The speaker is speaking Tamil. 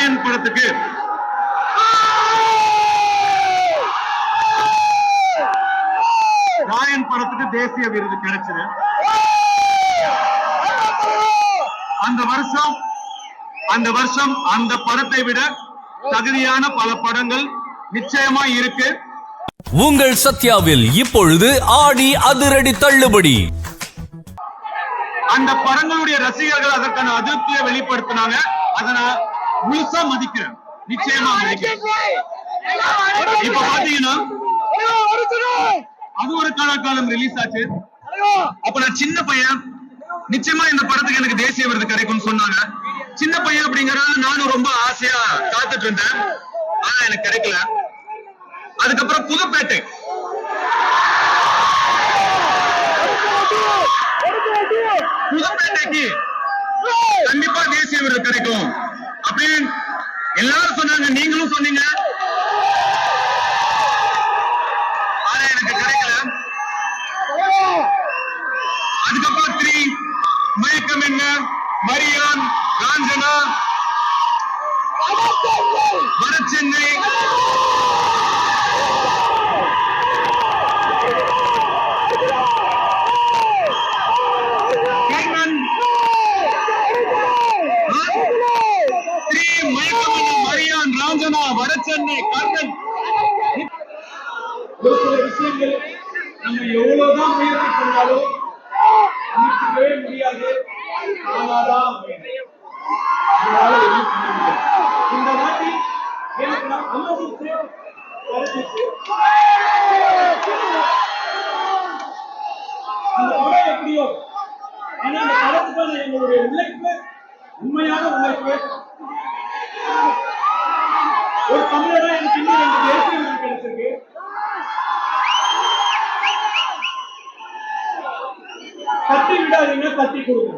ராயன் படத்துக்கு தேசிய விருது கிடைச்சது. அந்த வருஷம் அந்த படத்தை விட தகுதியான பல படங்கள் நிச்சயமா இருக்கு. உங்கள் சத்யாவில் இப்பொழுது ஆடி அதிரடி தள்ளுபடி. அந்த படங்களுடைய ரசிகர்கள் அதற்கான அதிருப்தியை வெளிப்படுத்தினாங்க. அதை நான் முழுசா மதிக்கிறேன், நிச்சயமா மதிக்கிறேன். இப்ப பாத்தீங்கன்னா அது ஒரு காலம் ரிலீஸ் ஆச்சு. அப்ப நான் சின்ன பையன், நிச்சயமா இந்த படத்துக்கு எனக்கு தேசிய விருது கிடைக்கும்னு சொன்னாங்க. சின்ன பையன் அப்படிங்கறத நானும் ரொம்ப ஆசையா காத்துட்டு இருந்தேன். ஆனா எனக்கு கிடைக்கல. அதுக்கப்புறம் புதுப்பேட்டை, புதுப்பேட்டைக்கு கண்டிப்பா தேசிய விருது கிடைக்கும் அப்படின்னு எல்லாரும் சொன்னாங்க, நீங்களும் சொன்னீங்க. ஆனா எனக்கு கிடைக்கல. அதுக்கப்புறம் 3, மயக்கம் என்ன, மரியான், காஞ்சனா, வடசென்னை, வடசென்னை, கர்ணன். ஒரு சில விஷயங்கள் நம்ம எவ்வளவுதான் முயற்சி பண்ணாலும் முடிக்கவே முடியாது. இந்த வாட்டி எனக்கு அமைதிச்சு அந்த படம் எப்படியோ, ஆனா அந்த படத்துக்கான எங்களுடைய உழைப்பு, உண்மையான உழைப்பு. ஒரு தமிழரா எனக்கு இன்னும் 2 தேசிய விருது கிடைச்சிருக்கு. தட்டி விடாதீங்க, தட்டி கொடுங்க.